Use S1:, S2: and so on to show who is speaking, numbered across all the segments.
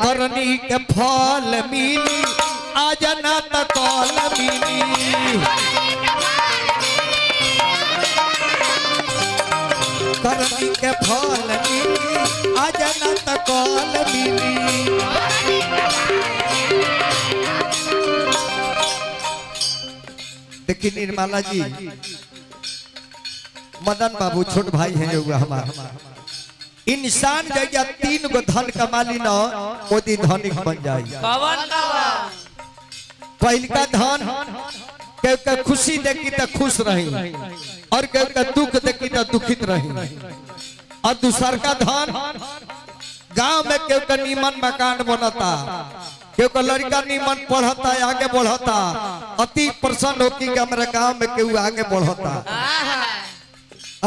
S1: करनी के फल मिली आज ना त कल मिली करनी के फल मिली आज ना त कल मिली। देखिए निर्मला जी मदन बाबू छोट भाई हैं हमारा इंसान जगह 3 गो धन कमाली न मोदी धनिक बन जाए। पहल का धन के खुशी देखी तो खुश रही और के दुख देखी तो दुखित रही और दूसर का धन गांव में के नीमन मकान बनता के लड़का नीमन पढ़ता आगे बढ़ता अति प्रसन्न होकी हमारे गांव में केहू आगे बढ़ता।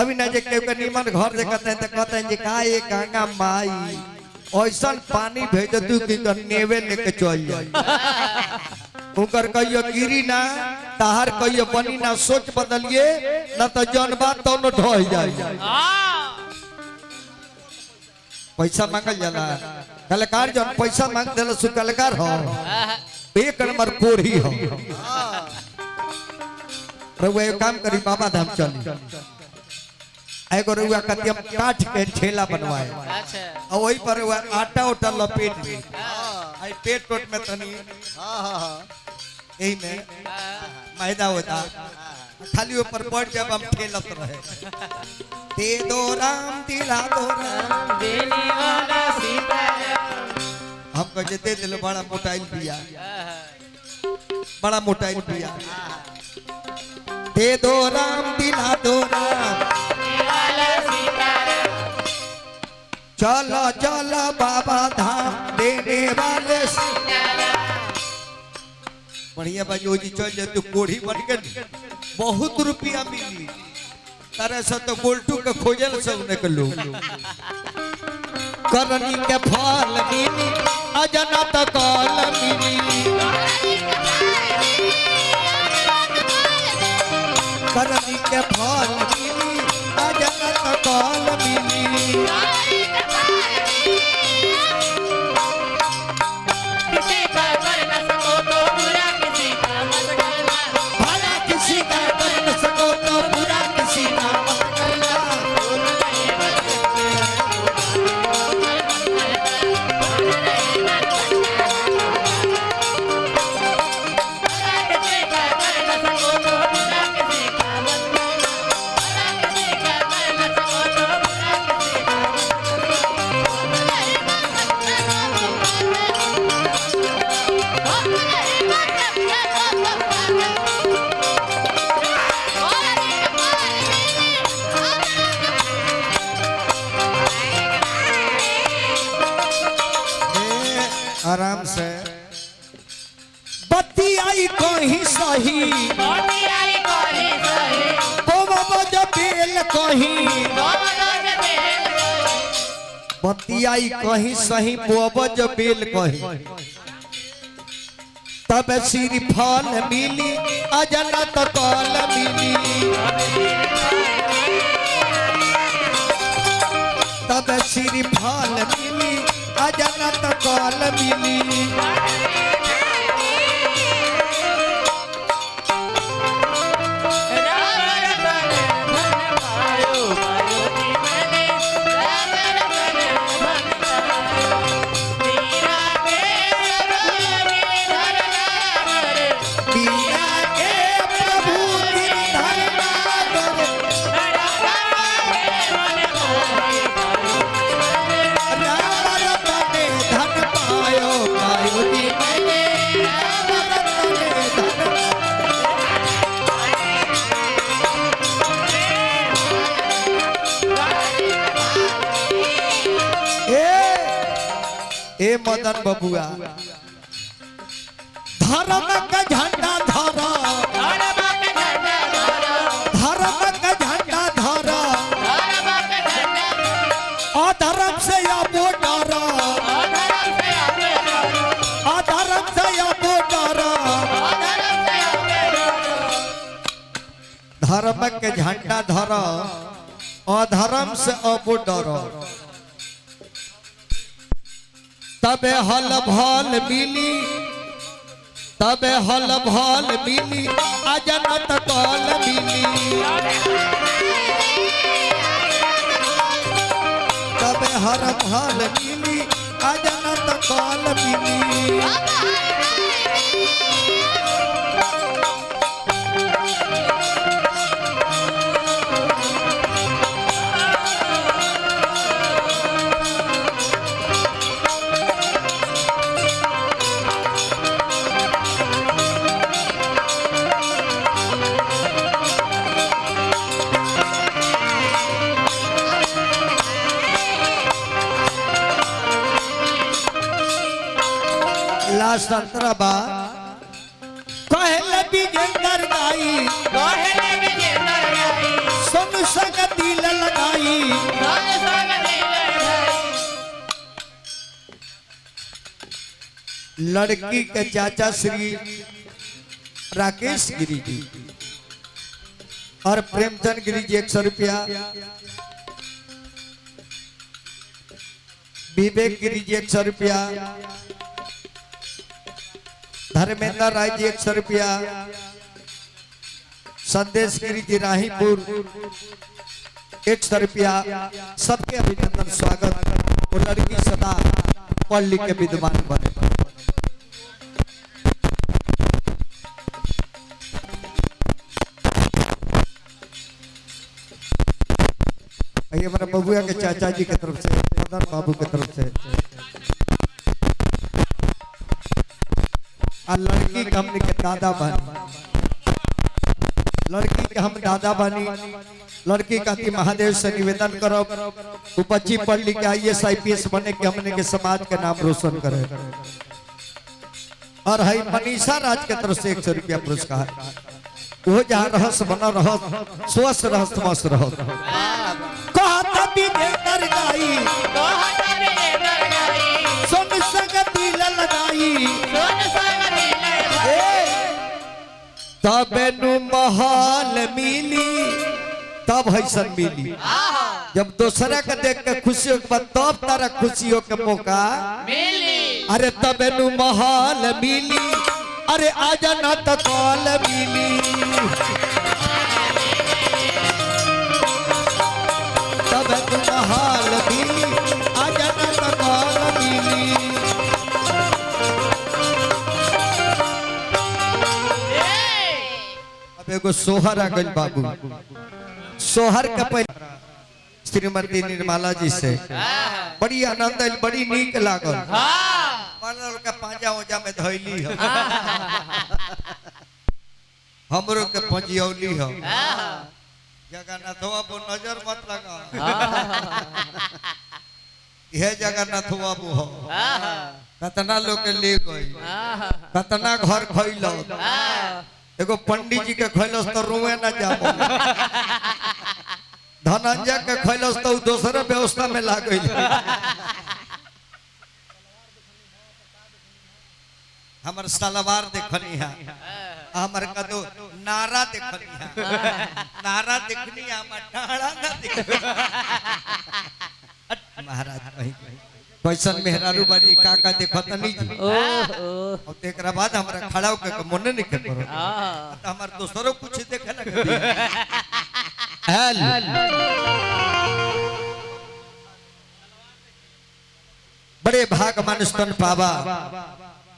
S1: अभी ना जे के नीमन घर देखते हैं तो कहते हैं जी का ये गंगा माई ऐसा पानी भेज दू कि नेवे लेके चल जाए उनकर कहियो गिरी ना ताहर कहियो बनी ना सोच बदलिए ना तो जन बात तो न ढह जाए। पैसा मांगल जाला कलाकार जन पैसा मांग देला सु कलाकार हो एक नंबर कोढ़ी हो रउआ एक काम करी बाबा धाम चली एगो रउआ कतिया काट के ठेला बनवाए और वही पर आटा उटा लपेट दी आई पेट टोट में तनी यही में मैदा होता खाली ऊपर बढ़ जब हम ठेलत रहे दे दो राम दिला दो राम देने वाला सीताराम हमको जे दे दिल बड़ा मोटाइल पिया बड़ा मोटाइल पिया दे दो राम दिला दो राम चलो चलो बाबा धाम देने वाले बढ़िया बाजू जी चल जाए तो कोढ़ी बन गई बहुत रुपया मिली तरह से तो गोल्टू के खोजल सब ने लो करनी के फल मिली अजना तो कल मिली करनी के फल मिली अजना तो कल मिली। आराम से बत्ती आई कहीं सही बेल कहीं बत्ती आई कहीं सही बोबज बेल कहीं तब सिर फल मिली अजना तो कल मिली तब सिर फल मिली अजना तो कल मिली। ए मदन बबुआ धर्म का झंडा धरा धर्म का झंडा धरा अधर्म से अबो डरा अधर्म से अबो डरा धर्म के झंडा धरा अधर्म से अबो डरा तबे हल भल मिली तबे हल भल मिली अजनत कल मिली तबे हर भल मिली अजनत कल मिली संतरा बा कहले विजेंदर गाई सुन संग दिल लगाई लड़की के चाचा श्री राकेश गिरी जी और प्रेमचंद गिरी जी 100 रुपया विवेक गिरी जी 100 रुपया धर्मेंद्र राय जी 100 रुपया संदेश गिरी जी राहीपुर 100 रुपया सबके अभिनंदन स्वागत और लड़की सदा पढ़ लिख के विद्वान बने ये हमारा बबुआ के चाचा जी की तरफ से मदन बाबू की तरफ से और लड़की के हमने के दादा बनी लड़की के हम दादा बनी लड़की का महादेव से निवेदन करो वो बच्ची पढ़ लिख के IAS IPS बने के हमने के समाज के नाम रोशन करे और है मनीषा राज के तरफ से 100 रुपया पुरस्कार वो जहाँ रहस बना रह स्वस्थ रहस मस्त रह कहता विजेंदर गाई सुन संग दिल लगाई तबे नु महल मिली तब हैसन मिली जब दूसरा के देख के खुशी हो तब तारा खुशियों के मौका मिली अरे तबे नु महल मिली अरे आजा ना तो कॉल मिली तबे नु महल मिली आजा ना तो कॉल मिली एगो सोहर आ गई बाबू सोहर का पहले श्रीमती निर्मला जी से बड़ी आनंद आयल बड़ी नीक लागल का पांजा ओजा में धैली हो हमरो के पंजियौली हो जगन्नाथवा पर नजर मत लगा यह जगन्नाथवा हो कतना लोग के ले गई कतना घर खैलो एगो पंडित जी के खैलस तो रुए ना जाबो धनंजय के खैलस तो दूसरे व्यवस्था में लाग गई हमर सलवार देखनी है हमर कदो नारा देखनी है नारा देखनी है हमर डाड़ा ना देखनी महाराज कहीं कैसन मेहरारू बारी काका देखत नहीं जी और एकरा बाद हमरा खड़ा होके मन नहीं कर तो हमर दोस्तरो कुछ देखे लगे हेल बड़े भाग मानुस्तन पावा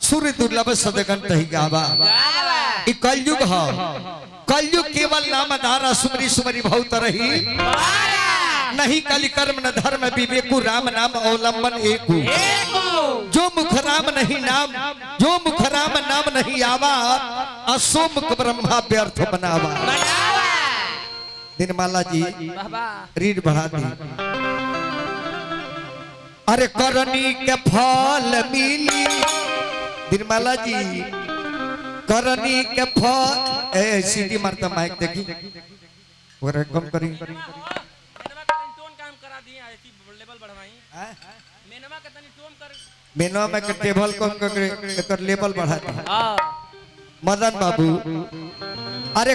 S1: सूर्य दुर्लभ सदगन तही गावा ई कलयुग है कलयुग केवल नाम धारा सुमरी सुमरी बहुत रही नहीं कलि कर्म न धर्म विवेकु राम नाम अवलंबन एकु जो मुख राम नहीं नाम जो मुख राम नाम नहीं आवा असो मुख ब्रह्मा व्यर्थ बनावा दिनमाला जी रीड बढ़ा दी अरे करनी के फल मिली दिनमाला जी करनी के फल ए सीटी मारता माइक देखी और कम करी मेनवा में के टेबल कम कर लेवल बढ़ा मदन बाबू